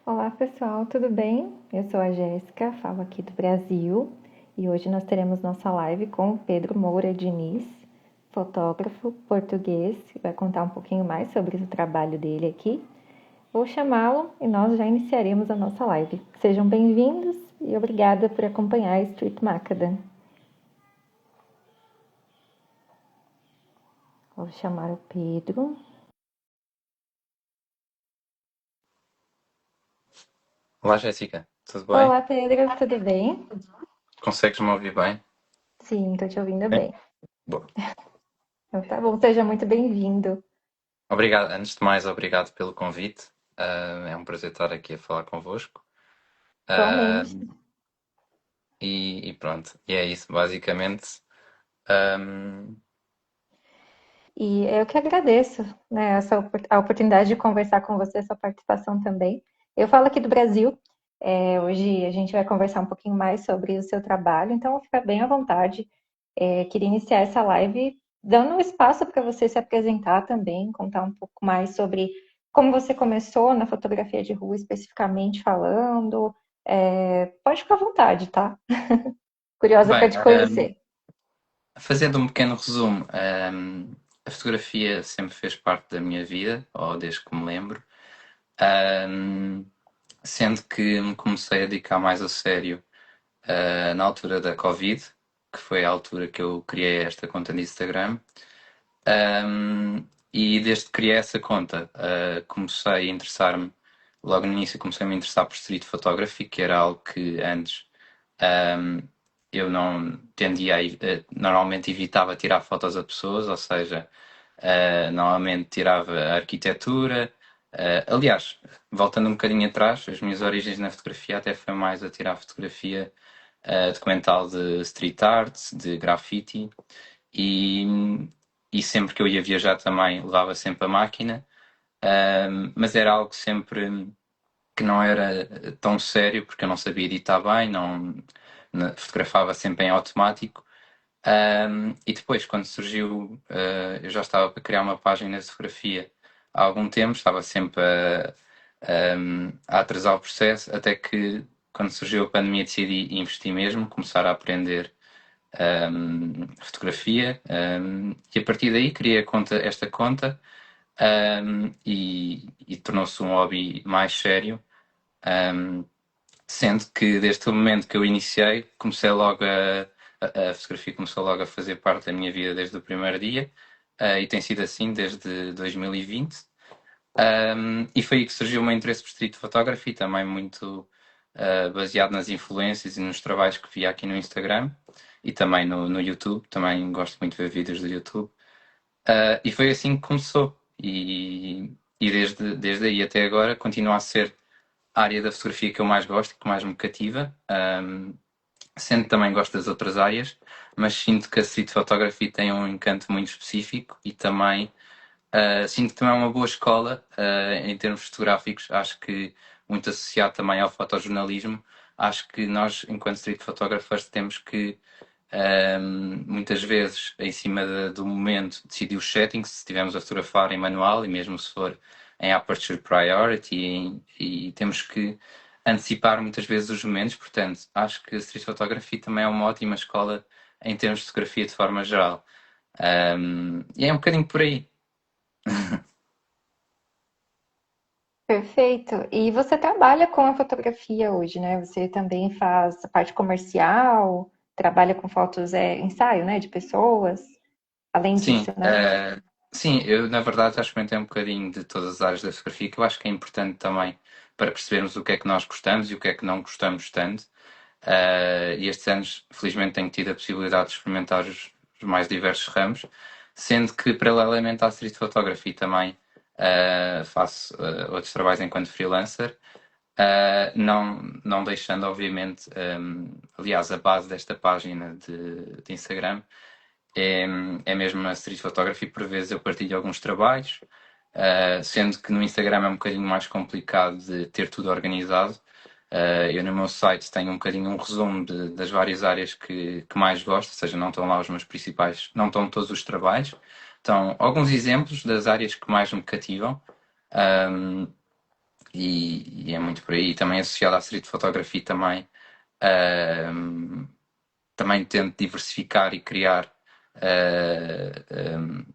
Olá pessoal, tudo bem? Eu sou a Jéssica, falo aqui do Brasil e hoje nós teremos nossa live com o Pedro Moura Diniz, fotógrafo português, que vai contar um pouquinho mais sobre o trabalho dele aqui. Vou chamá-lo e nós já iniciaremos a nossa live. Sejam bem-vindos e obrigada por acompanhar a Street Macadam. Vou chamar o Pedro. Olá, Jéssica, tudo bem? Olá Pedro, tudo bem? Consegues-me ouvir bem? Sim, estou te ouvindo Sim. bem. Boa. Então tá bom, seja muito bem-vindo. Obrigado, antes de mais, obrigado pelo convite. É um prazer estar aqui a falar convosco. Ah, Igualmente. e pronto, e é isso, basicamente. Ahm, E eu que agradeço, né, a oportunidade de conversar com você, essa participação também. Eu falo aqui do Brasil, hoje a gente vai conversar um pouquinho mais sobre o seu trabalho, então fica bem à vontade. Queria iniciar essa live dando um espaço para você se apresentar também, contar um pouco mais sobre como você começou na fotografia de rua, especificamente falando. Pode ficar à vontade, tá? Curiosa para bem, te conhecer. fazendo um pequeno resumo, a fotografia sempre fez parte da minha vida, ou desde que me lembro. Ahm, Sendo que me comecei a dedicar mais a sério na altura da Covid, que foi a altura que eu criei esta conta no Instagram. E desde que criei essa conta, comecei a interessar-me, logo no início comecei a me interessar por street photography, que era algo que antes um, eu não tendia normalmente evitava tirar fotos a pessoas, ou seja, normalmente tirava a arquitetura. Aliás, voltando um bocadinho atrás, as minhas origens na fotografia até foi mais a tirar fotografia documental de street art, de graffiti e, e sempre que eu ia viajar também levava sempre a máquina, mas era algo sempre que não era tão sério porque eu não sabia editar bem, fotografava sempre em automático. E depois, quando surgiu, eu já estava para criar uma página de fotografia há algum tempo, estava sempre a atrasar o processo, até que quando surgiu a pandemia decidi investir mesmo, começar a aprender fotografia, e a partir daí criei esta conta, e tornou-se um hobby mais sério, um, sendo que desde o momento que eu iniciei comecei logo a fotografia começou logo a fazer parte da minha vida desde o primeiro dia, e tem sido assim desde 2020. E foi aí que surgiu o meu interesse por street photography, também muito baseado nas influências e nos trabalhos que via aqui no Instagram e também no YouTube. Também gosto muito de ver vídeos do YouTube. E foi assim que começou. E desde aí até agora continua a ser a área da fotografia que eu mais gosto e que mais me cativa. Sendo que também gosto das outras áreas, mas sinto que a street photography tem um encanto muito específico e também sinto que também é uma boa escola em termos fotográficos. Acho que muito associado também ao fotojornalismo. Acho que nós, enquanto street photographers, temos que muitas vezes, em cima do momento, decidir os settings, se estivermos a fotografar em manual e mesmo se for em aperture priority, e temos que antecipar muitas vezes os momentos. Portanto, acho que a street photography também é uma ótima escola em termos de fotografia de forma geral. E é um bocadinho por aí. Perfeito. E você trabalha com a fotografia hoje, né? Você também faz a parte comercial, trabalha com fotos, ensaio, né, de pessoas. Além Sim, disso, né? sim, eu na verdade já experimentei um bocadinho de todas as áreas da fotografia, que eu acho que é importante também para percebermos o que é que nós gostamos e o que é que não gostamos tanto. E estes anos, felizmente, tenho tido a possibilidade de experimentar os mais diversos ramos, sendo que, paralelamente à street photography, também faço outros trabalhos enquanto freelancer, não deixando, obviamente, aliás, a base desta página de Instagram é, é mesmo a street photography. Por vezes eu partilho alguns trabalhos, sendo que no Instagram é um bocadinho mais complicado de ter tudo organizado. Eu no meu site tenho um bocadinho um resumo das várias áreas que mais gosto, ou seja, não estão lá os meus principais, não estão todos os trabalhos. Então, alguns exemplos das áreas que mais me cativam. Um, e é muito por aí. Também associado à street photography também, ahm, também tento diversificar e criar,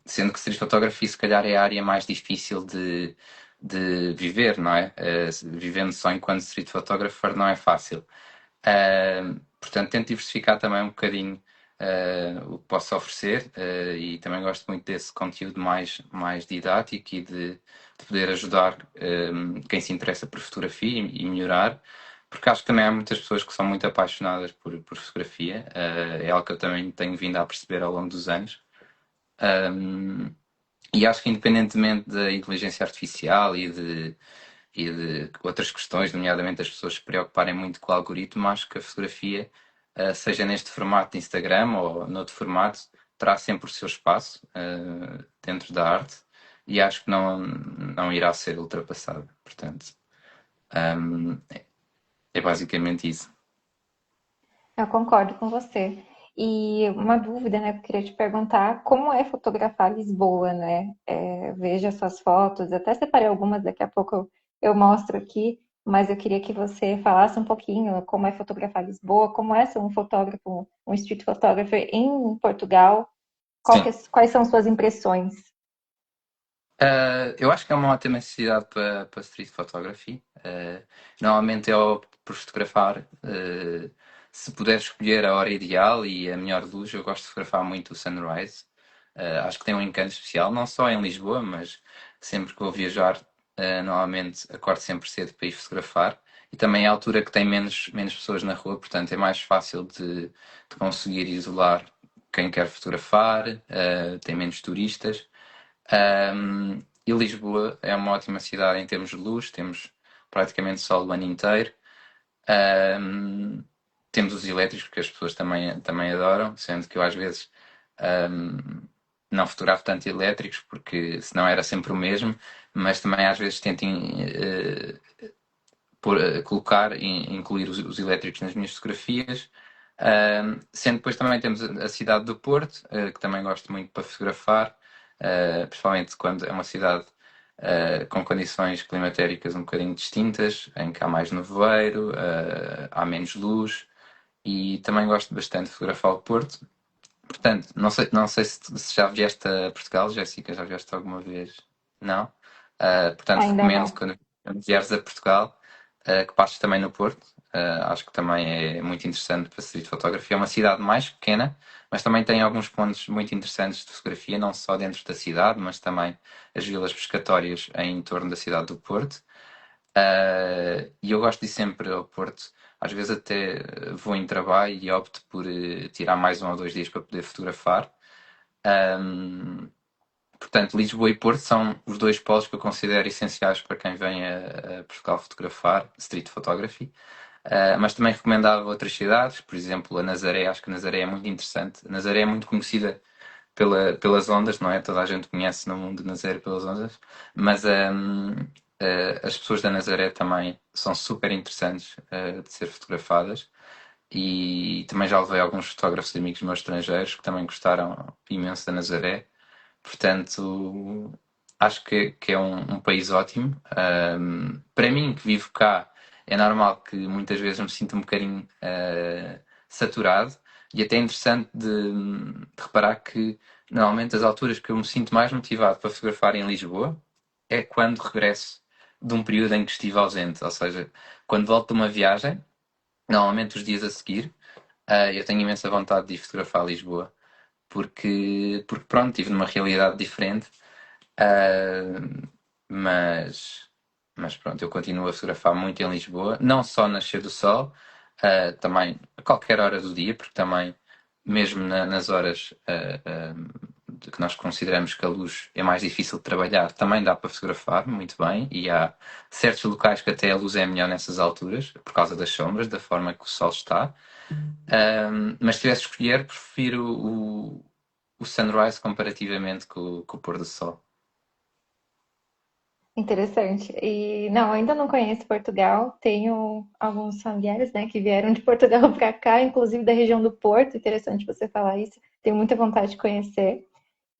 sendo que street photography se calhar é a área mais difícil de viver, não é? Vivendo só enquanto street photographer não é fácil. Portanto, tento diversificar também um bocadinho o que posso oferecer e também gosto muito desse conteúdo mais didático e de poder ajudar quem se interessa por fotografia e melhorar, porque acho que também há muitas pessoas que são muito apaixonadas por fotografia, é algo que eu também tenho vindo a perceber ao longo dos anos. Um, e acho que independentemente da inteligência artificial e de outras questões, nomeadamente as pessoas se preocuparem muito com o algoritmo, acho que a fotografia, seja neste formato de Instagram ou noutro formato, terá sempre o seu espaço dentro da arte e acho que não irá ser ultrapassada. Portanto, é basicamente isso. Eu concordo com você. E uma dúvida, né, que eu queria te perguntar, como é fotografar Lisboa, né? Veja suas fotos, até separei algumas, daqui a pouco eu mostro aqui, mas eu queria que você falasse um pouquinho como é fotografar Lisboa, como é ser um fotógrafo, um street photographer em Portugal, Sim. quais são suas impressões? Eu acho que é uma ótima cidade para street photography. Normalmente eu opto por fotografar. Se puder escolher a hora ideal e a melhor luz, eu gosto de fotografar muito o sunrise. Acho que tem um encanto especial, não só em Lisboa, mas sempre que vou viajar, normalmente acordo sempre cedo para ir fotografar. E também é a altura que tem menos pessoas na rua, portanto é mais fácil de conseguir isolar quem quer fotografar, tem menos turistas. E Lisboa é uma ótima cidade em termos de luz, temos praticamente sol o ano inteiro. Um, Temos os elétricos que as pessoas também adoram, sendo que eu às vezes um, não fotografo tanto elétricos porque senão era sempre o mesmo, mas também às vezes tento colocar e incluir os elétricos nas minhas fotografias. Sendo depois também temos a cidade do Porto, que também gosto muito para fotografar, principalmente quando é uma cidade com condições climatéricas um bocadinho distintas, em que há mais nevoeiro, há menos luz, e também gosto bastante de fotografar o Porto. Portanto, não sei se já vieste a Portugal, Jéssica, já vieste alguma vez? Não? Portanto, Ainda recomendo não. quando vieres a Portugal, que passes também no Porto. Acho que também é muito interessante para street fotografia. É uma cidade mais pequena, mas também tem alguns pontos muito interessantes de fotografia, não só dentro da cidade, mas também as vilas pescatórias em torno da cidade do Porto. E eu gosto de ir sempre ao Porto. Às vezes até vou em trabalho e opto por tirar mais 1 ou 2 dias para poder fotografar. Ahm, Portanto, Lisboa e Porto são os dois polos que eu considero essenciais para quem vem a Portugal fotografar, street photography. Mas também recomendava outras cidades, por exemplo, a Nazaré. Acho que a Nazaré é muito interessante. A Nazaré é muito conhecida pelas ondas, não é? Toda a gente conhece no mundo de Nazaré pelas ondas, mas as pessoas da Nazaré também são super interessantes de ser fotografadas. E também já levei alguns fotógrafos e amigos meus estrangeiros que também gostaram imenso da Nazaré. Portanto, acho que é um país ótimo. Para mim, que vivo cá, é normal que muitas vezes me sinta um bocadinho saturado e até é interessante de reparar que normalmente as alturas que eu me sinto mais motivado para fotografar em Lisboa é quando regresso de um período em que estive ausente, ou seja, quando volto de uma viagem, normalmente os dias a seguir, eu tenho imensa vontade de ir fotografar Lisboa porque pronto, estive numa realidade diferente. Uh, mas, mas pronto, eu continuo a fotografar muito em Lisboa, não só nascer do sol, também a qualquer hora do dia, porque também, mesmo nas horas de que nós consideramos que a luz é mais difícil de trabalhar, também dá para fotografar muito bem. E há certos locais que até a luz é melhor nessas alturas, por causa das sombras, da forma que o sol está. Mas se tivesse de escolher, prefiro o sunrise comparativamente com o pôr do sol. Interessante. E não, ainda não conheço Portugal. Tenho alguns familiares, né, que vieram de Portugal para cá, inclusive da região do Porto. Interessante você falar isso. Tenho muita vontade de conhecer.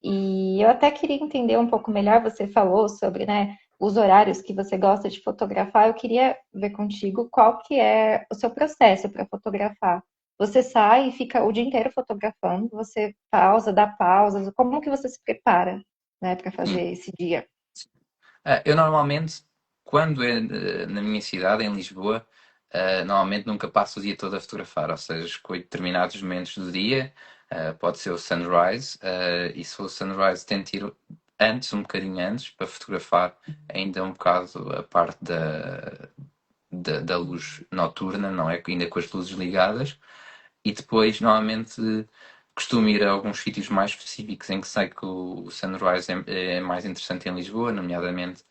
E eu até queria entender um pouco melhor. Você falou sobre, né, os horários que você gosta de fotografar, eu queria ver contigo qual que é o seu processo para fotografar. Você sai e fica o dia inteiro fotografando, você pausa, dá pausas, como que você se prepara, né, para Sim. fazer esse dia? Eu normalmente, quando é na minha cidade, em Lisboa, normalmente nunca passo o dia todo a fotografar, ou seja, escolho determinados momentos do dia, pode ser o sunrise, e se for o sunrise tento ir antes, um bocadinho antes, para fotografar ainda um bocado a parte da luz noturna, não é? Ainda com as luzes ligadas, e depois normalmente costumo ir a alguns sítios mais específicos em que sei que o sunrise é mais interessante em Lisboa, nomeadamente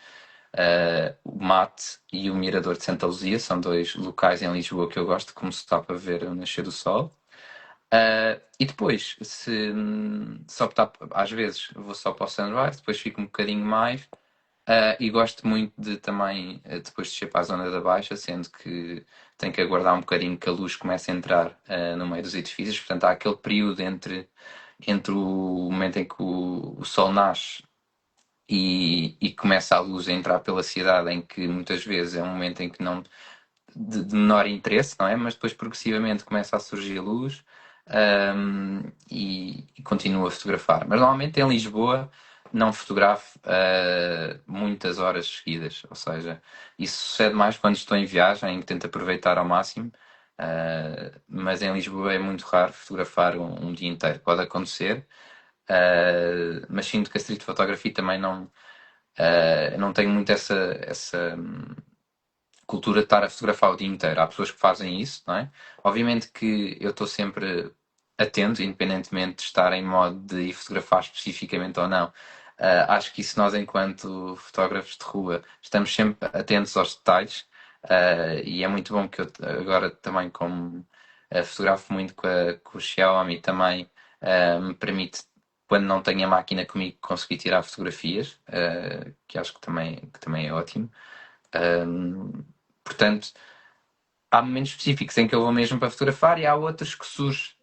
o Mate e o Mirador de Santa Luzia, são dois locais em Lisboa que eu gosto de começar para ver o nascer do sol. E depois, se optar, às vezes vou só para o sunrise, depois fico um bocadinho mais. E gosto muito de também, depois descer para a zona da Baixa, sendo que tenho que aguardar um bocadinho que a luz comece a entrar no meio dos edifícios. Portanto, há aquele período entre o momento em que o sol nasce e começa a luz a entrar pela cidade, em que muitas vezes é um momento em que não de menor interesse, não é? Mas depois progressivamente começa a surgir a luz, e continuo a fotografar. Mas normalmente em Lisboa não fotografo muitas horas seguidas, ou seja, isso sucede mais quando estou em viagem, em que tento aproveitar ao máximo. Mas em Lisboa é muito raro fotografar um dia inteiro. Pode acontecer, mas sinto que a street photography também não tenho muito essa cultura de estar a fotografar o dia inteiro. Há pessoas que fazem isso, não é? Obviamente que eu estou sempre atento, independentemente de estar em modo de ir fotografar especificamente ou não. Acho que isso nós, enquanto fotógrafos de rua, estamos sempre atentos aos detalhes. E é muito bom que eu agora também, como fotografo muito com o Xiaomi, também me permite, quando não tenho a máquina comigo, conseguir tirar fotografias, que acho que também é ótimo. Um, Portanto, há momentos específicos em que eu vou mesmo para fotografar e há outros que surge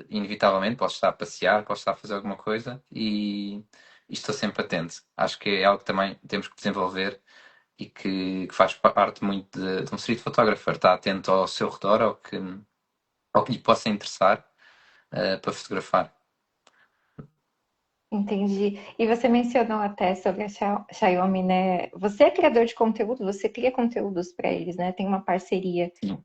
inevitavelmente. Posso estar a passear, posso estar a fazer alguma coisa e estou sempre atento. Acho que é algo que também temos que desenvolver e que faz parte muito de um street photographer. Estar atento ao seu redor, ao que lhe possa interessar para fotografar. Entendi. E você mencionou até sobre a Xiaomi, né? Você é criador de conteúdo, você cria conteúdos para eles, né? Tem uma parceria. Sim.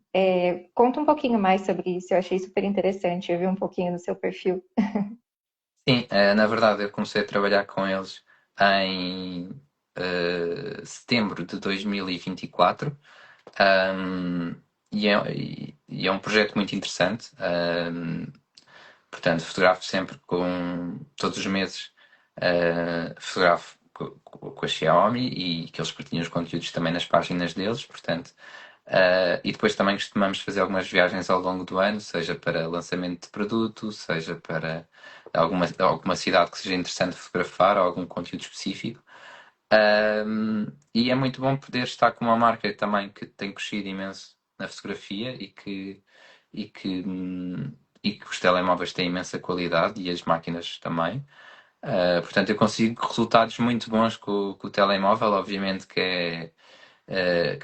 Conta um pouquinho mais sobre isso, eu achei super interessante. Eu vi um pouquinho no seu perfil. Sim, na verdade eu comecei a trabalhar com eles em setembro de 2024. Um, e é um projeto muito interessante. Portanto, fotografo sempre todos os meses, fotografo com a Xiaomi e que eles partilham os conteúdos também nas páginas deles. Portanto, e depois também costumamos fazer algumas viagens ao longo do ano, seja para lançamento de produto, seja para alguma cidade que seja interessante fotografar ou algum conteúdo específico. E é muito bom poder estar com uma marca também que tem crescido imenso na fotografia e que, hum, e que os telemóveis têm imensa qualidade e as máquinas também. Portanto, eu consigo resultados muito bons com o telemóvel. Obviamente que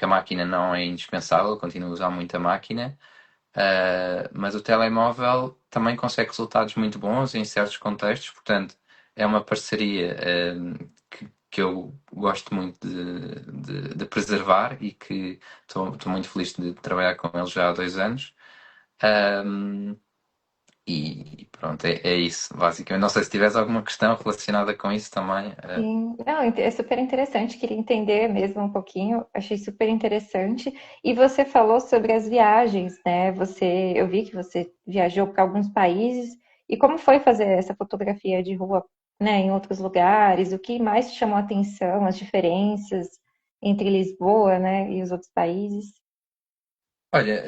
a máquina não é indispensável, continuo a usar muito a máquina. Mas o telemóvel também consegue resultados muito bons em certos contextos, portanto, é uma parceria que eu gosto muito de preservar e que estou muito feliz de trabalhar com eles já há 2 anos. Um, e pronto, é isso, basicamente. Não sei se tiveres alguma questão relacionada com isso também. Sim, não, é super interessante, queria entender mesmo um pouquinho, achei super interessante. E você falou sobre as viagens, né? Eu vi que você viajou para alguns países. E como foi fazer essa fotografia de rua, né, em outros lugares? O que mais te chamou a atenção, as diferenças entre Lisboa, né, e os outros países? Olha,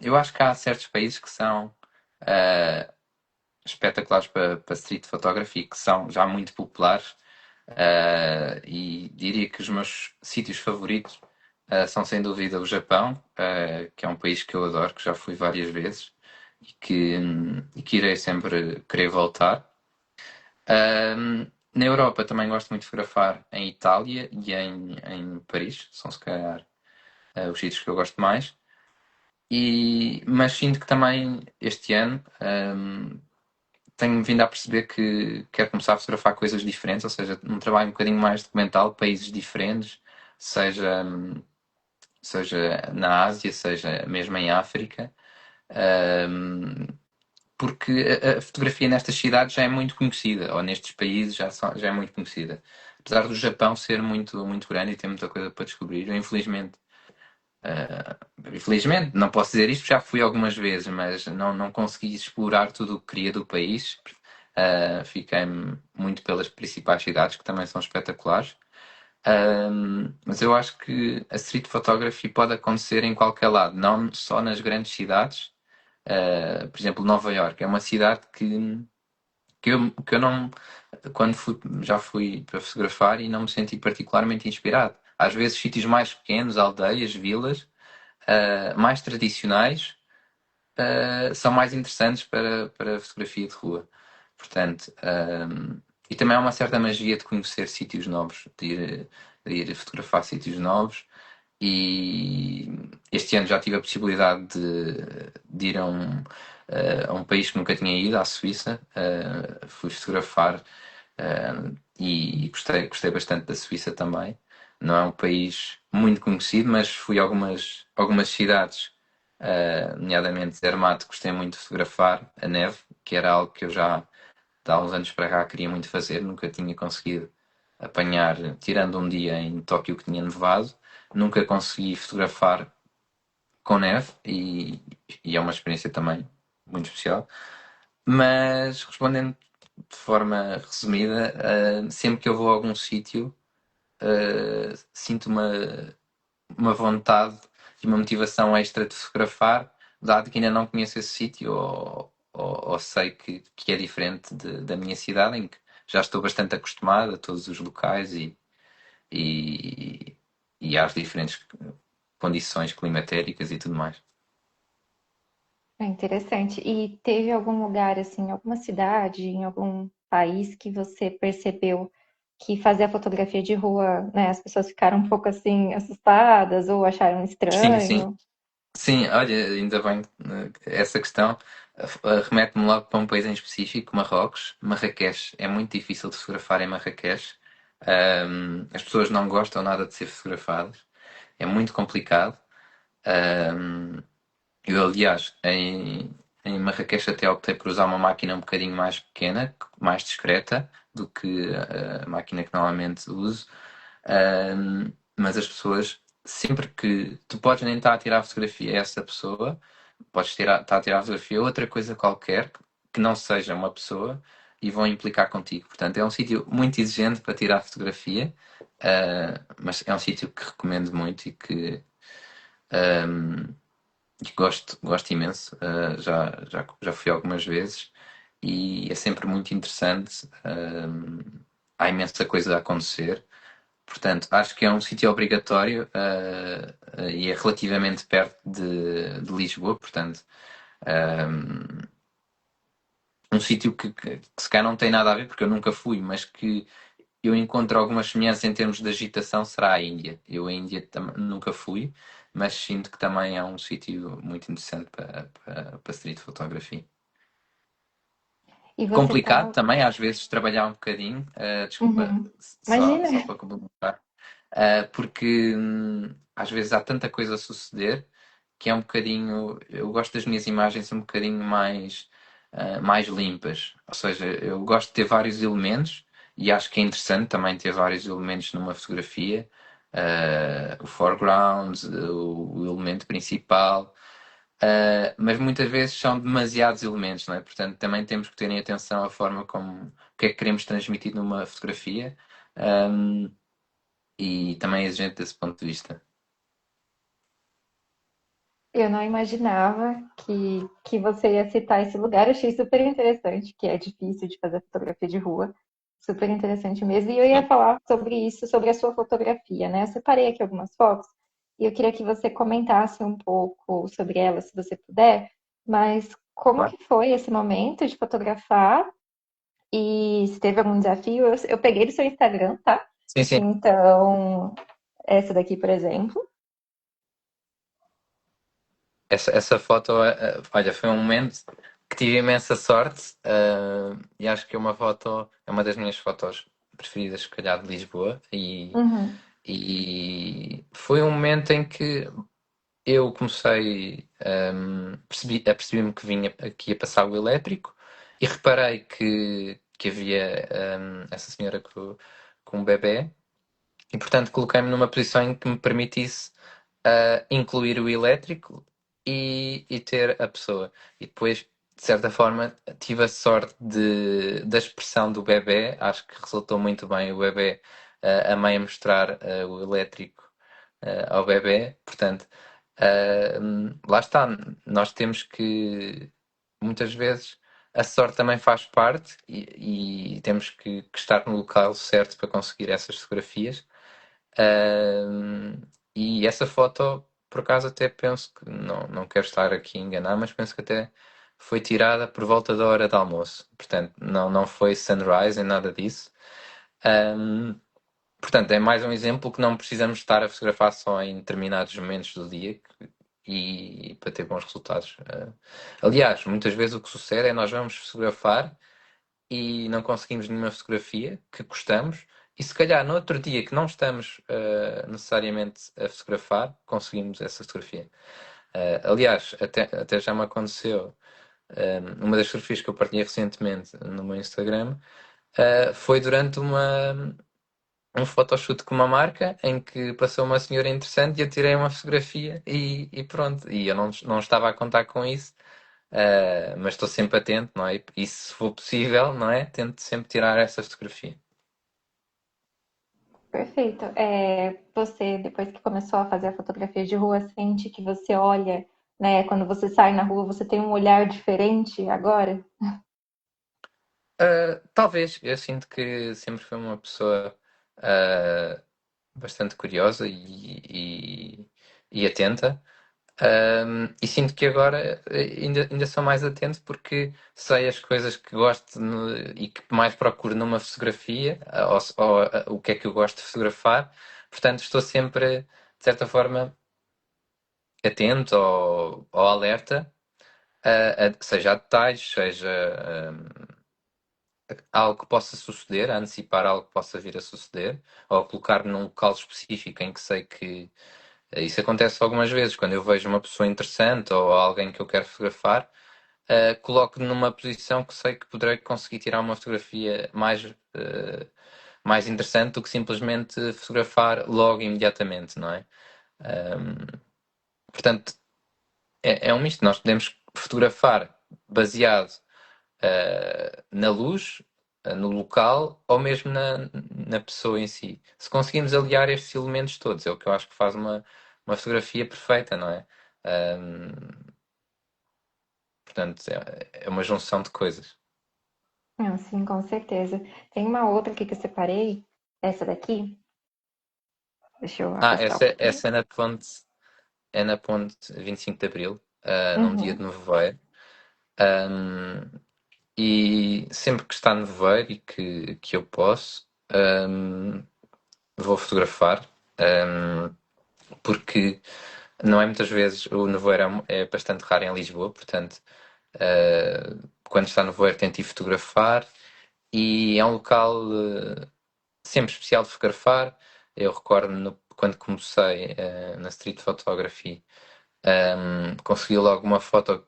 eu acho que há certos países que são eh, espetaculares para street photography, que são já muito populares. E diria que os meus sítios favoritos são sem dúvida o Japão, que é um país que eu adoro, que já fui várias vezes e que irei sempre querer voltar. Na Europa também gosto muito de fotografar em Itália e em Paris, são se calhar os sítios que eu gosto mais. Mas sinto que também este ano tenho vindo a perceber que quero começar a fotografar coisas diferentes, ou seja, um trabalho um bocadinho mais documental, países diferentes, seja, seja na Ásia, seja mesmo em África. Hum, Porque a fotografia nestas cidades já é muito conhecida, ou nestes países já é muito conhecida. Apesar do Japão ser muito grande e ter muita coisa para descobrir, eu infelizmente, não posso dizer isto, já fui algumas vezes, mas não consegui explorar tudo o que queria do país. Fiquei muito pelas principais cidades, que também são espetaculares. Mas eu acho que a street photography pode acontecer em qualquer lado, não só nas grandes cidades. Por exemplo, Nova York é uma cidade que eu não, quando já fui para fotografar e não me senti particularmente inspirado. Às vezes, sítios mais pequenos, aldeias, vilas, mais tradicionais, são mais interessantes para fotografia de rua. Portanto, e também há uma certa magia de conhecer sítios novos, de ir fotografar sítios novos. E este ano já tive a possibilidade de ir a um país que nunca tinha ido, à Suíça. Fui fotografar, e gostei bastante da Suíça também. Não é um país muito conhecido, mas fui a algumas cidades, nomeadamente Zermatt, gostei muito de fotografar a neve, que era algo que eu já há uns anos para cá queria muito fazer, nunca tinha conseguido apanhar, tirando um dia em Tóquio que tinha nevado, nunca consegui fotografar com neve e é uma experiência também muito especial. Mas respondendo de forma resumida, sempre que eu vou a algum sítio, sinto uma vontade e uma motivação extra de fotografar, dado que ainda não conheço esse sítio ou sei que é diferente da minha cidade, em que já estou bastante acostumado a todos os locais e, e às diferentes condições climatéricas e tudo mais. É interessante. E teve algum lugar, assim, alguma cidade, em algum país que você percebeu que fazer a fotografia de rua, né, as pessoas ficaram um pouco assim assustadas ou acharam Sim, sim. estranho? Sim, olha, ainda bem, essa questão remete-me logo para um país em específico, Marrocos. Marrakech é muito difícil de fotografar em Marrakech. As pessoas não gostam nada de ser fotografadas. É muito complicado. Ahm, eu, aliás, em Marrakech até optei por usar uma máquina um bocadinho mais pequena, mais discreta do que a máquina que normalmente uso. Mas as pessoas, sempre que tu podes nem estar a tirar a fotografia a essa pessoa, podes estar a tirar a fotografia a outra coisa qualquer que não seja uma pessoa e vão implicar contigo. Portanto, é um sítio muito exigente para tirar fotografia, mas é um sítio que recomendo muito e que gosto imenso. Já fui algumas vezes e é sempre muito interessante. Há imensa coisa a acontecer. Portanto, acho que é um sítio obrigatório, e é relativamente perto de Lisboa, portanto, um sítio que se calhar não tem nada a ver, porque eu nunca fui, mas que eu encontro algumas semelhanças em termos de agitação, será a Índia. Eu a Índia nunca fui, mas sinto que também é um sítio muito interessante para street photography. E você Complicado tá. também, às vezes, trabalhar um bocadinho, desculpa, Uhum. só Imagina. para complementar. Porque às vezes há tanta coisa a suceder que é um bocadinho. Eu gosto das minhas imagens um bocadinho mais limpas. Ou seja, eu gosto de ter vários elementos e acho que é interessante também ter vários elementos numa fotografia. O foreground, o elemento principal. Mas muitas vezes são demasiados elementos, não é? Portanto, também temos que ter em atenção a forma como o que é que queremos transmitir numa fotografia. Um, e também é exigente desse ponto de vista. Eu não imaginava que você ia citar esse lugar. Achei super interessante, que é difícil de fazer fotografia de rua. Super interessante mesmo. E eu ia Sim, falar sobre isso, sobre a sua fotografia, né? Eu separei aqui algumas fotos e eu queria que você comentasse um pouco sobre elas, se você puder. Mas como claro. que foi esse momento de fotografar? E se teve algum desafio, eu peguei do seu Instagram, tá? Sim, sim. Então, essa daqui, por exemplo. Essa foto, olha, foi um momento que tive imensa sorte, e acho que é uma foto, é uma das minhas fotos preferidas, se calhar, de Lisboa. Uhum, E foi um momento em que eu comecei, apercebi-me que que ia passar o elétrico e reparei que havia, essa senhora com um bebé e, portanto, coloquei-me numa posição em que me permitisse incluir o elétrico e ter a pessoa. E depois, de certa forma, tive a sorte da expressão do bebé, acho que resultou muito bem o bebé, a mãe a mostrar o elétrico ao bebé. Portanto, lá está, nós temos que, muitas vezes, a sorte também faz parte e temos que estar no local certo para conseguir essas fotografias. Ahm, e essa foto, por acaso, até penso que, não quero estar aqui a enganar, mas penso que até foi tirada por volta da hora de almoço. Portanto, não foi sunrise nem nada disso. Ahm, Portanto, é mais um exemplo que não precisamos estar a fotografar só em determinados momentos do dia e para ter bons resultados. Aliás, muitas vezes o que sucede é nós vamos fotografar e não conseguimos nenhuma fotografia que gostamos, e se calhar no outro dia que não estamos necessariamente a fotografar, conseguimos essa fotografia. Aliás, até já me aconteceu, uma das fotografias que eu partilhei recentemente no meu Instagram, foi durante um photoshoot com uma marca em que passou uma senhora interessante e eu tirei uma fotografia e pronto. E eu não estava a contar com isso, mas estou sempre atento, não é? E se for possível, não é? Tento sempre tirar essa fotografia. perfeito. Você, depois que começou a fazer a fotografia de rua, sente que você olha, né? Quando você sai na rua, você tem um olhar diferente agora? Talvez, eu sinto que sempre fui uma pessoa ah, bastante curiosa e atenta. E sinto que agora ainda sou mais atento porque sei as coisas que gosto e que mais procuro numa fotografia, ou o que é que eu gosto de fotografar. Portanto, estou sempre, de certa forma, atento ou alerta, seja a detalhes, seja algo que possa suceder, a antecipar algo que possa vir a suceder, ou a colocar num local específico em que sei que isso acontece algumas vezes, quando eu vejo uma pessoa interessante ou alguém que eu quero fotografar, coloco numa posição que sei que poderei conseguir tirar uma fotografia mais interessante do que simplesmente fotografar logo imediatamente, não é? Portanto, é um misto. Nós podemos fotografar baseado na luz, no local ou mesmo na pessoa em si. Se conseguimos aliar estes elementos todos, é o que eu acho que faz uma fotografia perfeita, não é? Ahm, Portanto, é uma junção de coisas. Ah, sim, com certeza. Tem uma outra aqui que eu separei, essa daqui. Deixa eu afastar um pouquinho. Essa é na ponte 25 de Abril, num dia de Uhum. nevoeiro. Ahm, e sempre que está nevoeiro e que eu posso, vou fotografar. Ahm, Porque não é muitas vezes o nevoeiro é bastante raro em Lisboa, portanto, quando está nevoeiro tento ir fotografar e é um local sempre especial de fotografar. Eu recordo quando comecei na street photography, consegui logo uma foto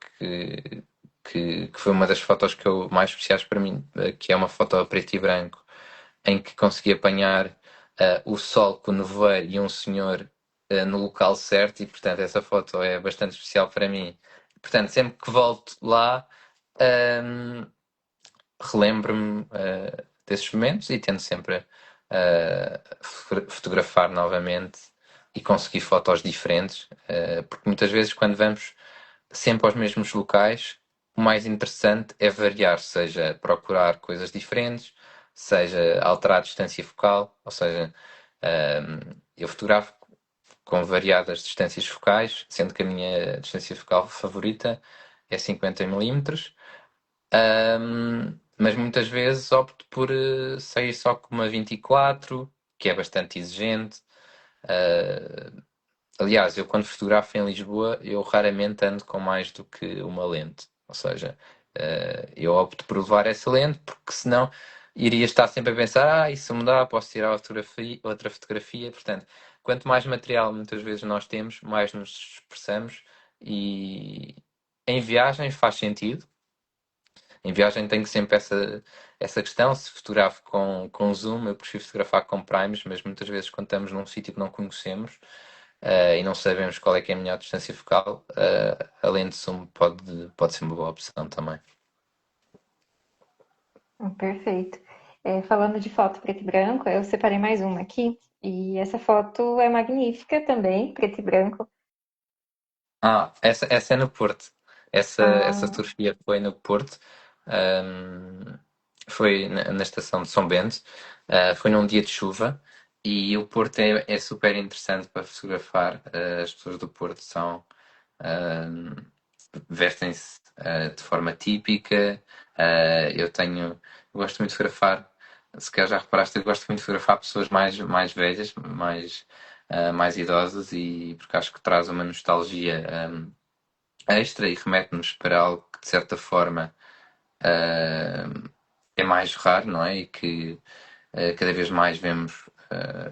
que foi uma das fotos que eu mais especiais para mim, que é uma foto a preto e branco, em que consegui apanhar o sol com o nevoeiro e um senhor no local certo, e portanto essa foto é bastante especial para mim. Portanto, sempre que volto lá, um, relembro-me desses momentos e tento sempre fotografar novamente e conseguir fotos diferentes, porque muitas vezes quando vamos sempre aos mesmos locais, o mais interessante é variar, seja procurar coisas diferentes, seja alterar a distância focal, ou seja, eu fotografo com variadas distâncias focais, sendo que a minha distância focal favorita é 50 milímetros. mas muitas vezes opto por sair só com uma 24, que é bastante exigente. Eh, Aliás, eu quando fotografo em Lisboa, eu raramente ando com mais do que uma lente. Ou seja, eu opto por levar essa lente porque senão iria estar sempre a pensar, e se mudar posso tirar outra fotografia. Portanto, quanto mais material muitas vezes nós temos, mais nos expressamos e em viagem faz sentido. Em viagem tenho sempre essa questão. Se fotografo com zoom, eu prefiro fotografar com primes, mas muitas vezes quando estamos num sítio que não conhecemos e não sabemos qual é que é a melhor distância focal, a lente zoom pode ser uma boa opção também. Perfeito. Falando de foto preto e branco, eu separei mais uma aqui. E essa foto é magnífica também, preto e branco. Essa é no Porto. Essa Ah, fotografia foi no Porto. Ahm, Foi na estação de São Bento. Foi num dia de chuva. E o Porto é super interessante para fotografar. As pessoas do Porto ahm, vestem-se de forma típica. Gosto muito de fotografar. Se calhar já reparaste, eu gosto muito de fotografar pessoas mais velhas, mais idosas, e porque acho que traz uma nostalgia extra e remete-nos para algo que de certa forma é mais raro, não é? E que cada vez mais vemos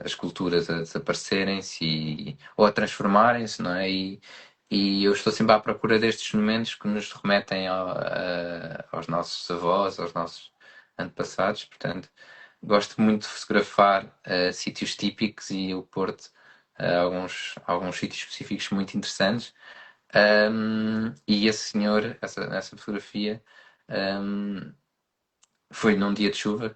as culturas a desaparecerem-se ou a transformarem-se, não é? E eu estou sempre à procura destes momentos que nos remetem aos nossos avós, aos nossos antepassados. Portanto, gosto muito de fotografar sítios típicos, e o Porto, alguns sítios específicos muito interessantes. E esse senhor, essa fotografia, um, foi num dia de chuva,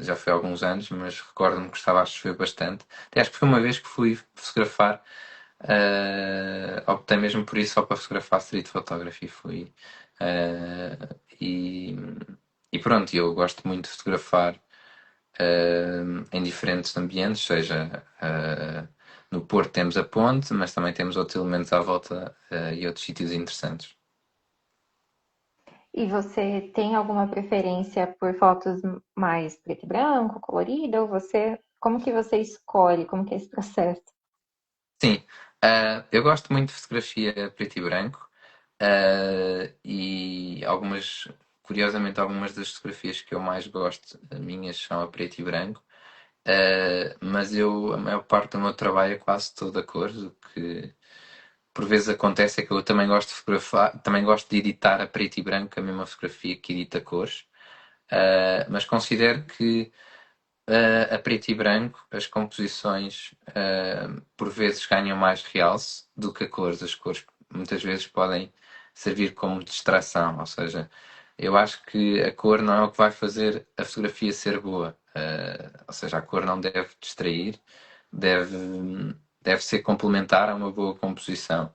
já foi há alguns anos, mas recordo-me que estava a chover bastante. Até acho que foi uma vez que fui fotografar, optei mesmo por isso, só para fotografar street photography. E, e pronto, eu gosto muito de fotografar em diferentes ambientes, seja no Porto temos a ponte, mas também temos outros elementos à volta e outros sítios interessantes. e você tem alguma preferência por fotos mais preto e branco, colorida, ou como que você escolhe, como que é esse processo? Sim, eu gosto muito de fotografia preto e branco, e curiosamente, algumas das fotografias que eu mais gosto, minhas, são a preto e branco. Mas a maior parte do meu trabalho é quase toda a cores. O que por vezes acontece é que eu também gosto de fotografar, também gosto de editar a preto e branco a mesma fotografia que edita cores. Mas considero que a preto e branco, as composições por vezes ganham mais realce do que a cores. As cores muitas vezes podem servir como distração, ou seja, eu acho que a cor não é o que vai fazer a fotografia ser boa. Ou seja, a cor não deve distrair, deve, deve ser complementar a uma boa composição.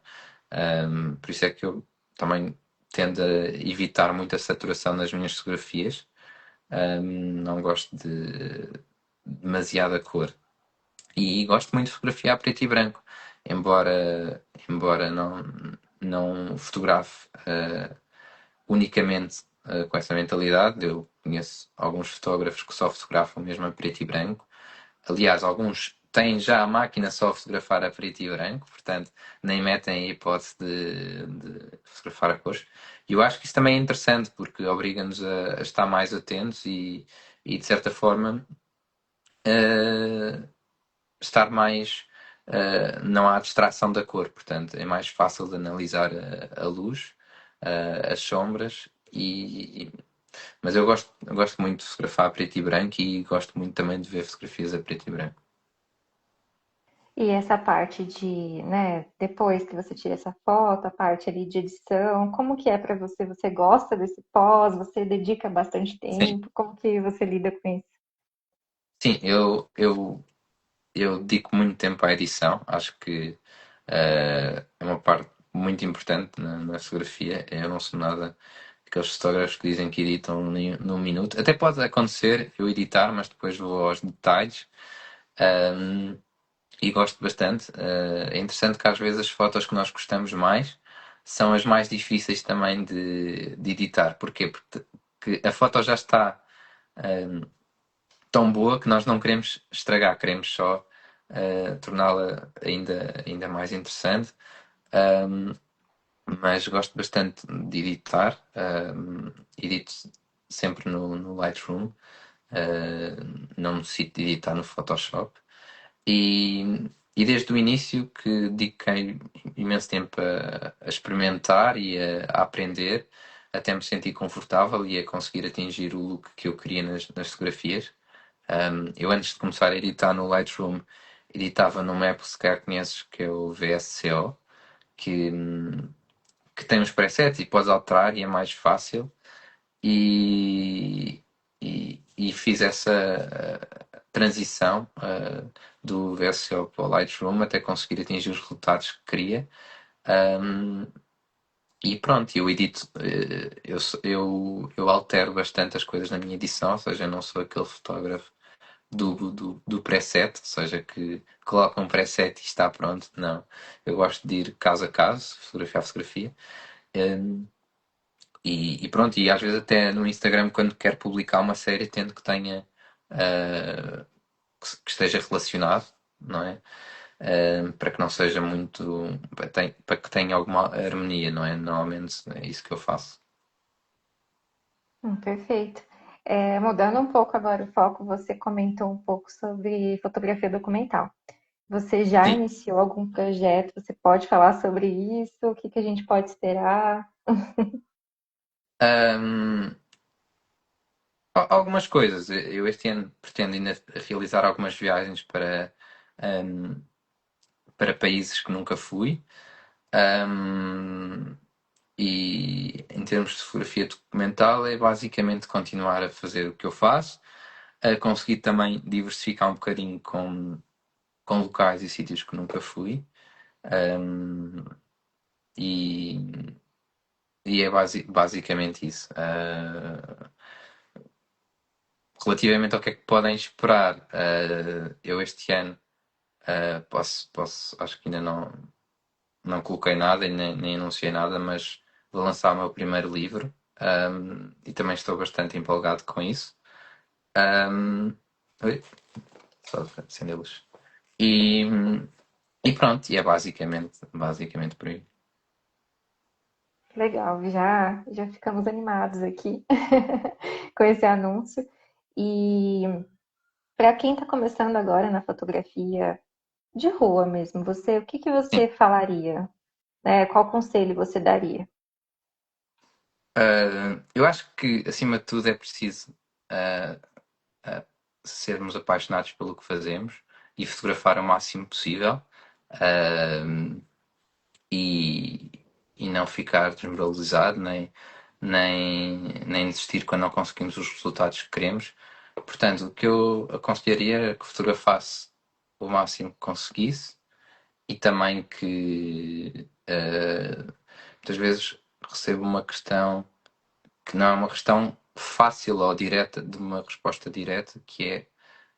Por isso é que eu também tendo a evitar muita saturação nas minhas fotografias. Não gosto de demasiada cor. E gosto muito de fotografia a preto e branco, embora não fotografe unicamente com essa mentalidade. Eu conheço alguns fotógrafos que só fotografam mesmo a preto e branco. Aliás, alguns têm já a máquina só a fotografar a preto e branco, portanto, nem metem a hipótese de fotografar a cores. E eu acho que isso também é interessante, porque obriga-nos a estar mais atentos e de certa forma, estar mais. Não há distração da cor, portanto, é mais fácil de analisar a luz, as sombras. Mas eu gosto muito de fotografar a preto e branco, e gosto muito também de ver fotografias a preto e branco. E essa parte de, né, depois que você tira essa foto, a parte ali de edição, como que é para você? Você gosta desse pós? Você dedica bastante Sim, tempo? Como que você lida com isso? sim, eu dedico muito tempo à edição. Acho que é uma parte muito importante na fotografia. Eu não sou nada aqueles fotógrafos que dizem que editam num minuto. Até pode acontecer eu editar, mas depois vou aos detalhes. Um, e gosto bastante. É interessante que às vezes as fotos que nós gostamos mais são as mais difíceis também de editar. Porquê? Porque porque a foto já está tão boa que nós não queremos estragar, queremos só torná-la ainda mais interessante. Um, mas gosto bastante de editar. Edito sempre no Lightroom. Não necessito de editar no Photoshop. E desde o início que dediquei imenso tempo a experimentar e a aprender, até me sentir confortável e a conseguir atingir o look que eu queria nas fotografias. Eu antes de começar a editar no Lightroom, editava numa app que se calhar conheces, que é o VSCO, que, que tem uns presets e podes alterar e é mais fácil. E fiz essa transição do VSCO para o Lightroom até conseguir atingir os resultados que queria. Um, e pronto, eu edito, eu altero bastante as coisas na minha edição, ou seja, eu não sou aquele fotógrafo do preset, ou seja, que coloca um preset e está pronto. Não, eu gosto de ir caso a caso, fotografia a fotografia. Um, e pronto, e às vezes até no Instagram, quando quero publicar uma série, tento que tenha que esteja relacionado, não é? Para que não seja muito. Para que tenha alguma harmonia, não é? Normalmente é isso que eu faço. Perfeito. Mudando um pouco agora o foco, você comentou um pouco sobre fotografia documental. Você já Sim. iniciou algum projeto? Você pode falar sobre isso? O que que a gente pode esperar? Ahm, algumas coisas. Eu este ano pretendo ainda realizar algumas viagens ahm, para países que nunca fui. Ahm, e em termos de fotografia documental é basicamente continuar a fazer o que eu faço, a conseguir também diversificar um bocadinho com locais e sítios que nunca fui. Ahm, e, e é basicamente isso. Relativamente ao que é que podem esperar, eu este ano acho que ainda não coloquei nada e nem anunciei nada, mas vou lançar o meu primeiro livro, e também estou bastante empolgado com isso. Um, oi, só acender a luz. E, e pronto, e é basicamente por aí. Legal, já ficamos animados aqui com esse anúncio. E para quem está começando agora na fotografia de rua mesmo, o que que Sim. você falaria? Qual conselho você daria? Eu acho que acima de tudo é preciso uh, uh, sermos apaixonados pelo que fazemos e fotografar o máximo possível. Uh, e, e não ficar desmoralizado, nem desistir quando não conseguimos os resultados que queremos. Portanto, o que eu aconselharia era que fotografasse o máximo que conseguisse e também que muitas vezes recebo uma questão que não é uma questão fácil ou direta, de uma resposta direta, que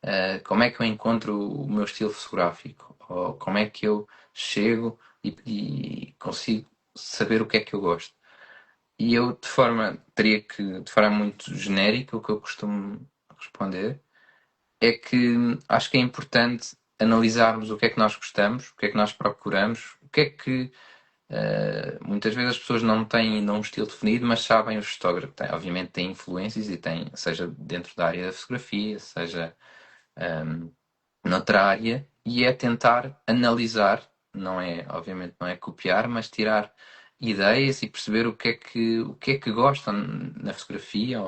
é como é que eu encontro o meu estilo fotográfico? Ou como é que eu chego e consigo saber o que é que eu gosto? E eu, de forma muito genérica, o que eu costumo responder é que acho que é importante analisarmos o que é que nós gostamos, o que é que nós procuramos, o que é que muitas vezes as pessoas não têm ainda um estilo definido, mas sabem os fotógrafos. Obviamente têm influências e têm, seja dentro da área da fotografia, seja um, noutra área, e é tentar analisar, não é, obviamente não é copiar, mas tirar ideias e perceber o que é que gostam na fotografia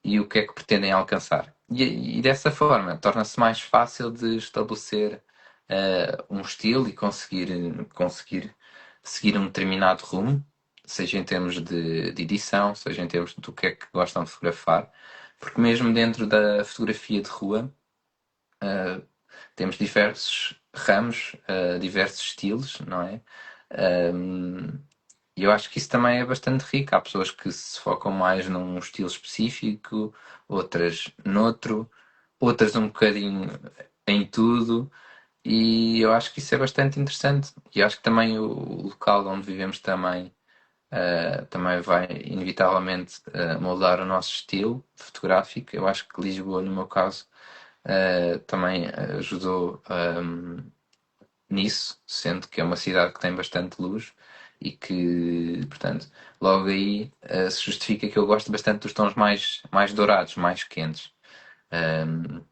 e o que é que pretendem alcançar. E dessa forma torna-se mais fácil de estabelecer um estilo e conseguir seguir um determinado rumo, seja em termos de edição, seja em termos do que é que gostam de fotografar, porque mesmo dentro da fotografia de rua temos diversos ramos, diversos estilos, não é? E eu acho que isso também é bastante rico. Há pessoas que se focam mais num estilo específico, outras noutro, outras um bocadinho em tudo. E eu acho que isso é bastante interessante. E acho que também o local onde vivemos também também vai inevitavelmente moldar o nosso estilo fotográfico. Eu acho que Lisboa, no meu caso, também ajudou nisso, sendo que é uma cidade que tem bastante luz e que, portanto, logo aí se justifica que eu gosto bastante dos tons mais dourados, mais quentes. Um,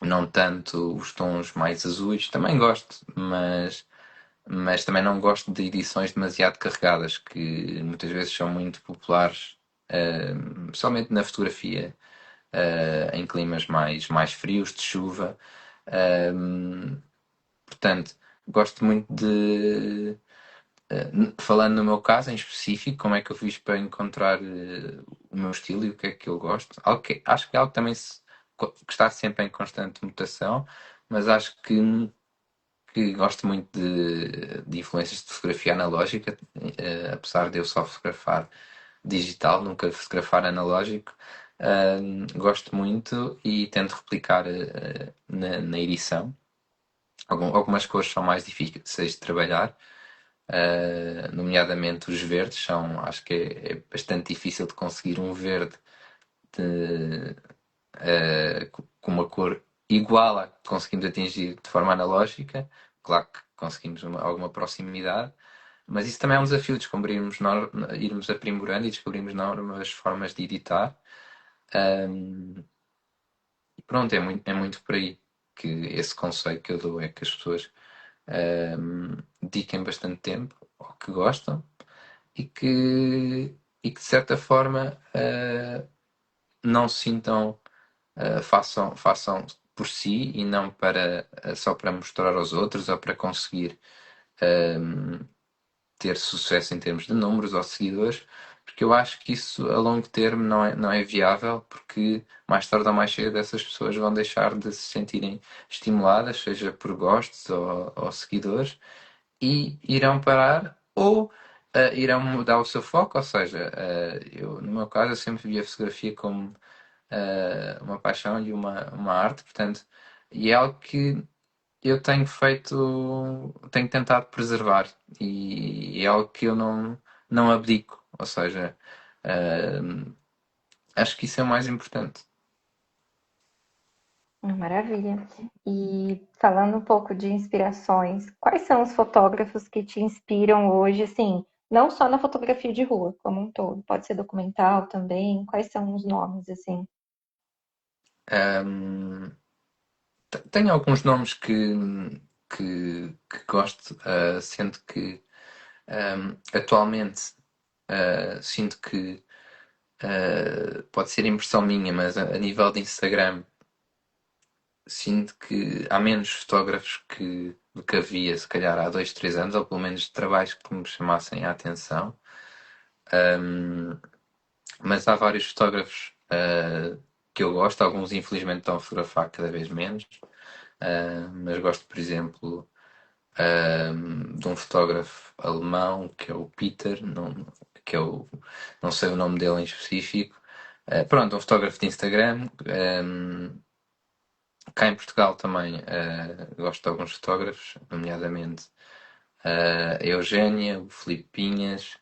não tanto os tons mais azuis, também gosto, mas também não gosto de edições demasiado carregadas, que muitas vezes são muito populares, especialmente na fotografia, em climas mais frios, de chuva. Um, portanto, gosto muito de. Falando no meu caso em específico, como é que eu fiz para encontrar o meu estilo e o que é que eu gosto? Acho que é algo que também que está sempre em constante mutação, mas acho que gosto muito de influências de fotografia analógica, apesar de eu só fotografar digital, nunca fotografar analógico. Gosto muito e tento replicar na edição. Algumas cores são mais difíceis de trabalhar, nomeadamente os verdes, acho que é bastante difícil de conseguir um verde de, com uma cor igual à que conseguimos atingir de forma analógica. Claro que conseguimos alguma proximidade, mas isso também é um desafio, descobrirmos, irmos aprimorando e descobrirmos novas formas de editar. Um, e pronto, é muito por aí que esse conselho que eu dou é que as pessoas dediquem bastante tempo ao que gostam e que de certa forma não se sintam, façam por si e não só para mostrar aos outros ou para conseguir ter sucesso em termos de números ou seguidores, porque eu acho que isso a longo termo não é viável, porque mais tarde ou mais cedo essas pessoas vão deixar de se sentirem estimuladas, seja por gostos ou seguidores, e irão parar ou irão mudar o seu foco, ou seja, no meu caso, eu sempre vi a fotografia como uma paixão e uma arte, portanto, e é algo que eu tenho tentado preservar e é algo que eu não abdico, ou seja, acho que isso é o mais importante. Maravilha. E falando um pouco de inspirações, quais são os fotógrafos que te inspiram hoje, assim, não só na fotografia de rua, como um todo, pode ser documental também, quais são os nomes, assim? Um, Tenho alguns nomes que gosto, sendo que atualmente sinto que pode ser impressão minha, mas a nível de Instagram sinto que há menos fotógrafos do que havia, se calhar, há 2, 3 anos, ou pelo menos trabalhos que me chamassem a atenção. Um, mas há vários fotógrafos que eu gosto, alguns infelizmente estão a fotografar cada vez menos. Mas gosto, por exemplo, de um fotógrafo alemão que é o Peter, não, que é não sei o nome dele em específico. Pronto, um fotógrafo de Instagram. Cá em Portugal também gosto de alguns fotógrafos, nomeadamente a Eugénia, o Filipe Pinhas,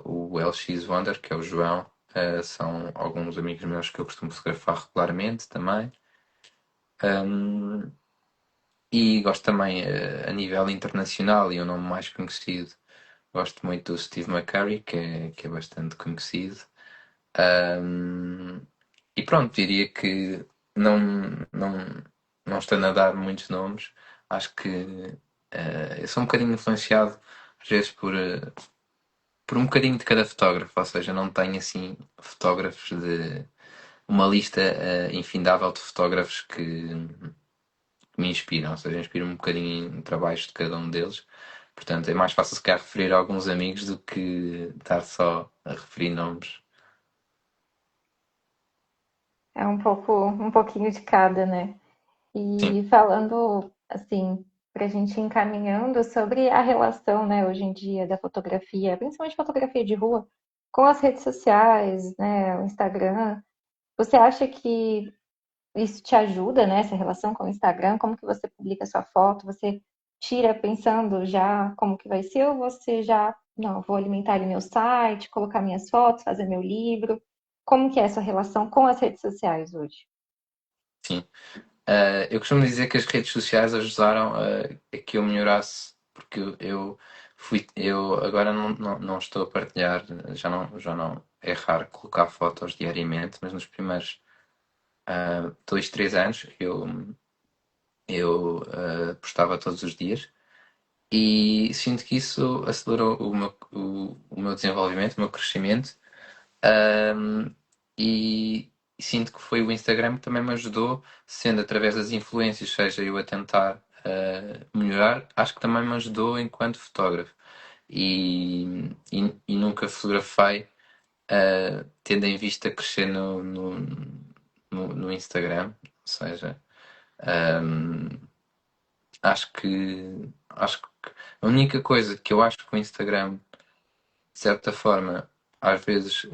o LX Wonder, que é o João. São alguns amigos meus que eu costumo fotografar regularmente também. Um, e gosto também, a nível internacional, e o nome mais conhecido, gosto muito do Steve McCurry, que é bastante conhecido. Um, e pronto, diria que não, não, não estando a dar muitos nomes, acho que eu sou um bocadinho influenciado, às vezes, por um bocadinho de cada fotógrafo, ou seja, não tenho assim fotógrafos de uma lista infindável de fotógrafos que me inspiram, ou seja, inspiro-me um bocadinho em trabalhos de cada um deles. Portanto, é mais fácil se calhar referir a alguns amigos do que estar só a referir nomes. É um pouquinho de cada, né? Sim. E falando, assim, para a gente ir encaminhando sobre a relação, né, hoje em dia da fotografia, principalmente fotografia de rua, com as redes sociais, né, o Instagram, você acha que isso te ajuda, né, essa relação com o Instagram? Como que você publica sua foto? Você tira pensando já como que vai ser, ou você já, não, vou alimentar ali meu site, colocar minhas fotos, fazer meu livro? Como que é essa relação com as redes sociais hoje? Sim. Eu costumo dizer que as redes sociais ajudaram a que eu melhorasse, porque eu agora não estou a partilhar, já não é raro colocar fotos diariamente, mas nos primeiros 2, 3 anos eu postava todos os dias e sinto que isso acelerou o meu desenvolvimento, o meu crescimento. Um, e sinto que foi o Instagram que também me ajudou, sendo através das influências, seja eu a tentar melhorar, acho que também me ajudou enquanto fotógrafo. E nunca fotografei tendo em vista crescer no Instagram, ou seja, um, acho que a única coisa que eu acho que o Instagram, de certa forma, às vezes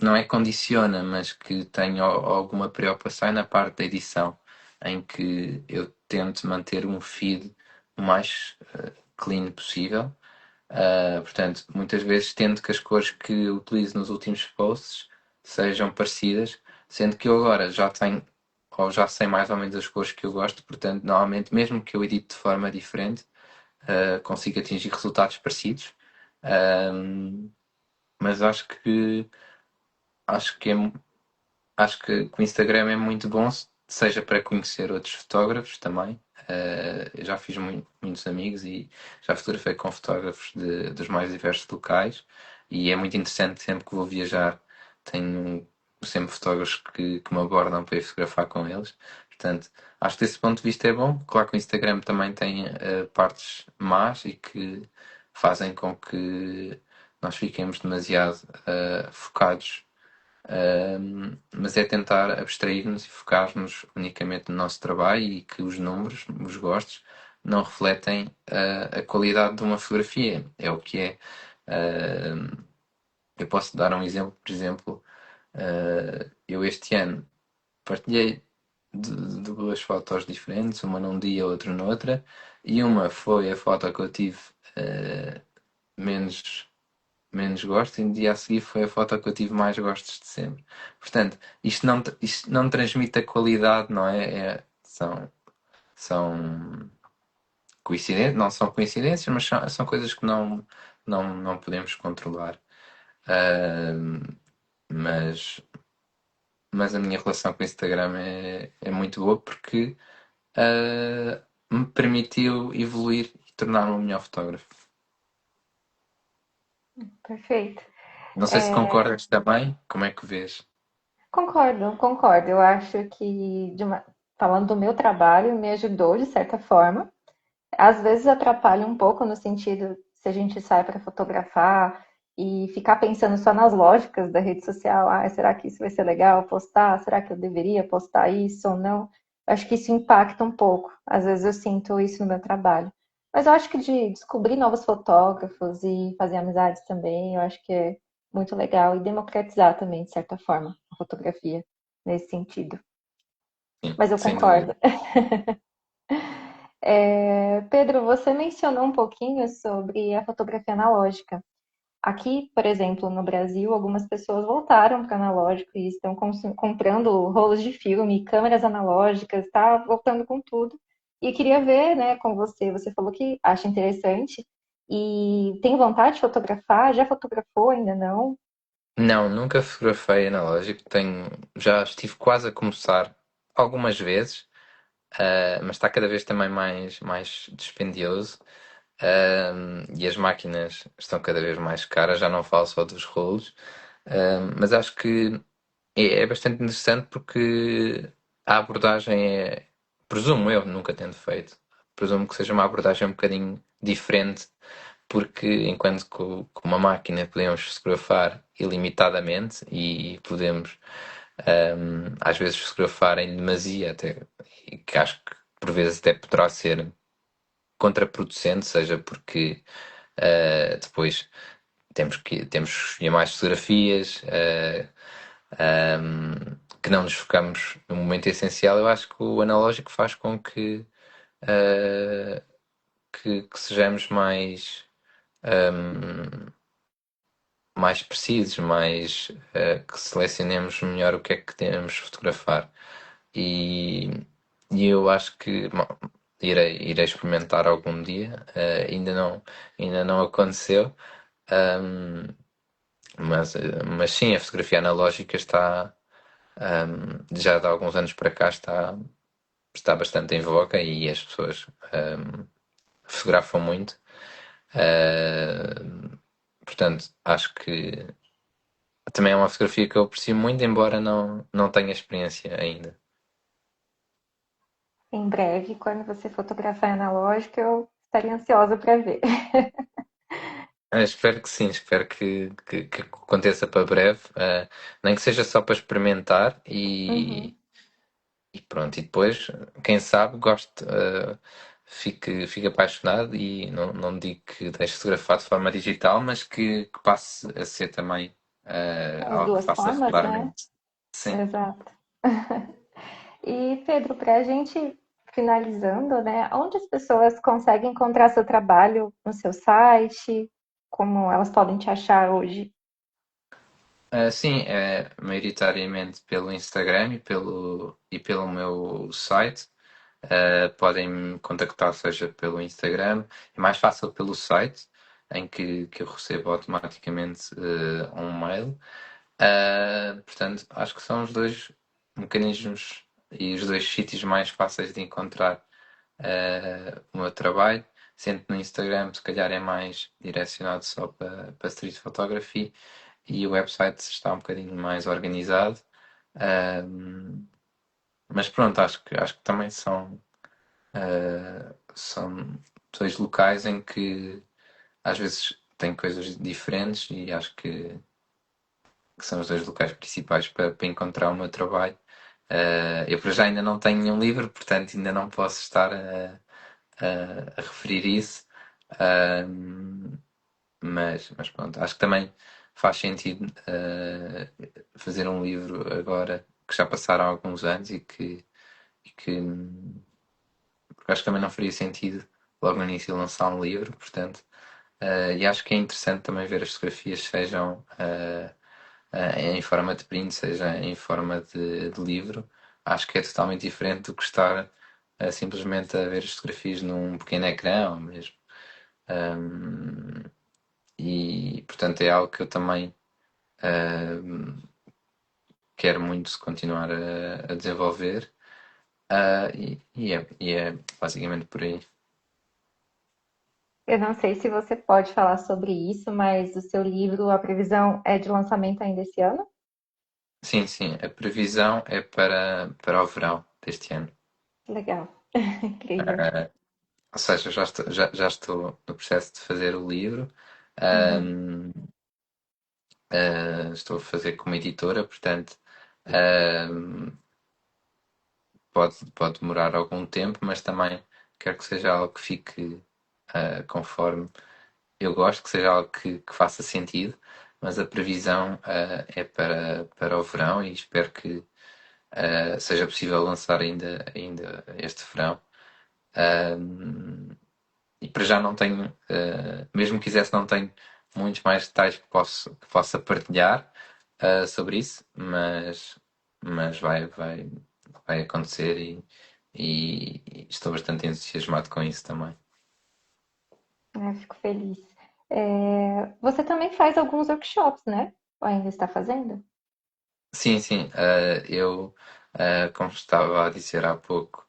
não é condiciona, mas que tenho alguma preocupação é na parte da edição, em que eu tento manter um feed o mais clean possível. Portanto, muitas vezes tento que as cores que utilizo nos últimos posts sejam parecidas, sendo que eu agora já tenho ou já sei mais ou menos as cores que eu gosto, portanto, normalmente, mesmo que eu edite de forma diferente, consigo atingir resultados parecidos. Um, mas acho que é Acho que o Instagram é muito bom, seja para conhecer outros fotógrafos também. Eu já fiz muitos amigos e já fotografei com fotógrafos dos mais diversos locais e é muito interessante sempre que vou viajar. Tenho sempre fotógrafos que me abordam para ir fotografar com eles. Portanto, acho que desse ponto de vista é bom. Claro que o Instagram também tem partes más e que fazem com que nós fiquemos demasiado focados, mas é tentar abstrair-nos e focar-nos unicamente no nosso trabalho e que os números, os gostos, não refletem a qualidade de uma fotografia. É o que é. Eu posso dar um exemplo, por exemplo, eu este ano partilhei duas fotos diferentes, uma num dia, outra noutra, e uma foi a foto que eu tive menos menos gosto e no dia a seguir foi a foto que eu tive mais gostos de sempre. Portanto, isto não transmite a qualidade, não é? São coincidências, não são coincidências, mas são coisas que não podemos controlar. Ahm, mas, mas a minha relação com o Instagram é muito boa porque me permitiu evoluir e tornar-me um melhor fotógrafo. Perfeito. Não sei se concordas também, como é que vês? Concordo, concordo. Eu acho que, falando do meu trabalho, me ajudou de certa forma. Às vezes atrapalha um pouco no sentido, se a gente sai para fotografar e ficar pensando só nas lógicas da rede social, ah, será que isso vai ser legal postar? Será que eu deveria postar isso ou não? Acho que isso impacta um pouco. Às vezes eu sinto isso no meu trabalho. Mas eu acho que de descobrir novos fotógrafos e fazer amizades também, eu acho que é muito legal e democratizar também, de certa forma, a fotografia nesse sentido. Sim, Mas eu sem dúvida. concordo. Pedro, você mencionou um pouquinho sobre a fotografia analógica. Aqui, por exemplo, no Brasil, algumas pessoas voltaram para o analógico e estão comprando rolos de filme, câmeras analógicas, está voltando com tudo. E queria ver, né, com você. Você falou que acha interessante e tem vontade de fotografar? Já fotografou? Ainda não? Não, nunca fotografei analógico. Já estive quase a começar algumas vezes, mas está cada vez também mais dispendioso. E as máquinas estão cada vez mais caras, já não falo só dos rolos. Mas acho que é bastante interessante porque a abordagem presumo eu, nunca tendo feito, presumo que seja uma abordagem um bocadinho diferente porque enquanto com uma máquina podemos fotografar ilimitadamente e podemos às vezes fotografar em demasia até, e que acho que por vezes até poderá ser contraproducente, seja porque depois temos que escolher mais fotografias, que não nos focamos no momento essencial. Eu acho que o analógico faz com que uh, que sejamos mais precisos, que selecionemos melhor o que é que temos fotografar. E, e eu acho que irei experimentar algum dia. Ainda não aconteceu. Um, mas sim, a fotografia analógica já de alguns anos para cá está bastante em voga e as pessoas fotografam muito. Portanto, acho que também é uma fotografia que eu aprecio muito, embora não tenha experiência ainda. Em breve, quando você fotografar em analógico, eu estaria ansiosa para ver. Espero que sim, espero que aconteça para breve, nem que seja só para experimentar Uhum. e pronto. E depois, quem sabe, fique apaixonado e não digo que deixe de fotografar de forma digital, mas que passe a ser também As algo que duas faça formas, né? regularmente. Sim. Exato. E, Pedro, para a gente finalizando, né? Onde as pessoas conseguem encontrar seu trabalho no seu site? Como elas podem te achar hoje? Sim, maioritariamente pelo Instagram e pelo meu site. Podem me contactar, seja pelo Instagram, é mais fácil pelo site, que eu recebo automaticamente um mail. Portanto, acho que são os dois mecanismos e os dois sítios mais fáceis de encontrar o meu trabalho. Sendo que no Instagram, se calhar, é mais direcionado só para street photography e o website está um bocadinho mais organizado. Um, mas pronto, acho que também são dois locais em que às vezes têm coisas diferentes e acho que são os dois locais principais para encontrar o meu trabalho. Eu para já ainda não tenho nenhum livro, portanto ainda não posso estar a referir isso. Um, mas pronto, acho que também faz sentido fazer um livro agora que já passaram alguns anos e que porque acho que também não faria sentido logo no início lançar um livro, portanto, e acho que é interessante também ver as fotografias sejam em forma de print, seja em forma de livro. Acho que é totalmente diferente do que estar simplesmente a ver as fotografias num pequeno ecrã ou mesmo. Um, e portanto é algo que eu também quero muito continuar a desenvolver. E é basicamente por aí. Eu não sei se você pode falar sobre isso, mas o seu livro, a previsão é de lançamento ainda esse ano? Sim, sim, a previsão é para o verão deste ano. Legal, incrível. Ah, ou seja, já estou no processo de fazer o livro. Uhum. Ahm, estou a fazer com uma editora, portanto, ahm, pode demorar algum tempo, mas também quero que seja algo que fique conforme eu gosto, que seja algo que faça sentido, mas a previsão é para o verão e espero que seja possível lançar ainda este verão. E para já não tenho, mesmo que quisesse, não tenho muitos mais detalhes que possa partilhar sobre isso, mas vai acontecer e estou bastante entusiasmado com isso também. Fico feliz. Você também faz alguns workshops, né? Ou ainda está fazendo? Sim, sim, eu, como estava a dizer há pouco,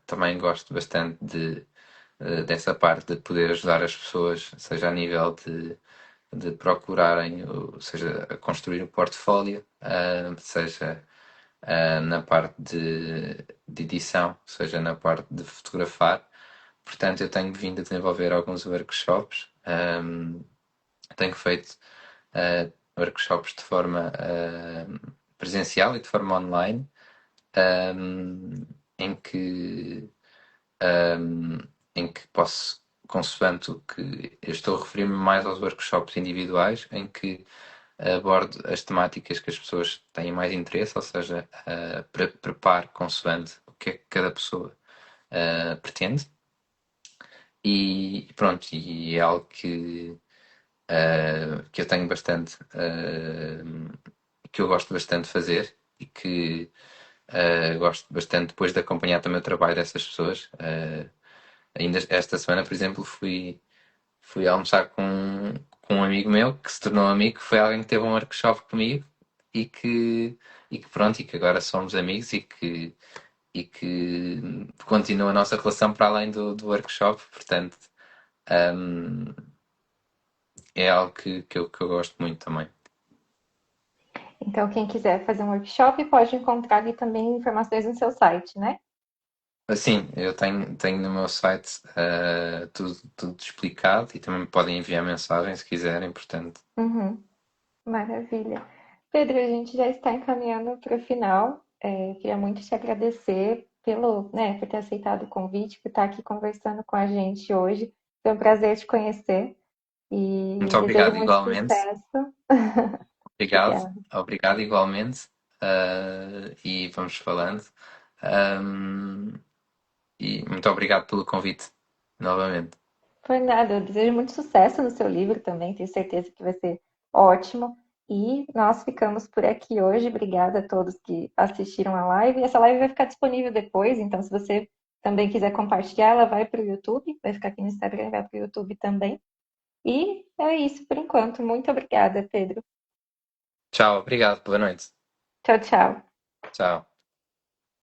também gosto bastante dessa parte de poder ajudar as pessoas, seja a nível de procurarem, seja a construir um portfólio, seja na parte de edição, seja na parte de fotografar. Portanto, eu tenho vindo a desenvolver alguns workshops, tenho feito workshops de forma presencial e de forma online, em que um, em que posso, consoante o que eu estou a referir-me mais aos workshops individuais, em que abordo as temáticas que as pessoas têm mais interesse, ou seja, preparo consoante o que é que cada pessoa pretende. E pronto, e é algo que eu tenho bastante, que eu gosto bastante de fazer e que gosto bastante depois de acompanhar também o trabalho dessas pessoas. Ainda esta semana, por exemplo, fui almoçar com um amigo meu que se tornou amigo, que foi alguém que teve um workshop comigo e que pronto, e que agora somos amigos e que continua a nossa relação para além do workshop, portanto, hum, é algo que eu gosto muito também. Então, quem quiser fazer um workshop pode encontrar ali também informações no seu site, né? Assim, eu tenho no meu site tudo explicado e também me podem enviar mensagem se quiserem, portanto. Uhum, maravilha. Pedro, a gente já está encaminhando para o final. Queria muito te agradecer pelo, né, por ter aceitado o convite, por estar aqui conversando com a gente hoje. Foi um prazer te conhecer e Muito desejo obrigado muito igualmente. sucesso. Obrigado, Obrigada. obrigado igualmente. E vamos falando. Ahm, e muito obrigado pelo convite novamente. Por nada, eu desejo muito sucesso no seu livro também, tenho certeza que vai ser ótimo. E nós ficamos por aqui hoje. Obrigada a todos que assistiram a live. Essa live vai ficar disponível depois, então se você também quiser compartilhar, ela vai para o YouTube, vai ficar aqui no Instagram, vai para o YouTube também. E é isso por enquanto. Muito obrigada, Pedro. Tchau, obrigado, boa noite. Tchau, tchau. Tchau.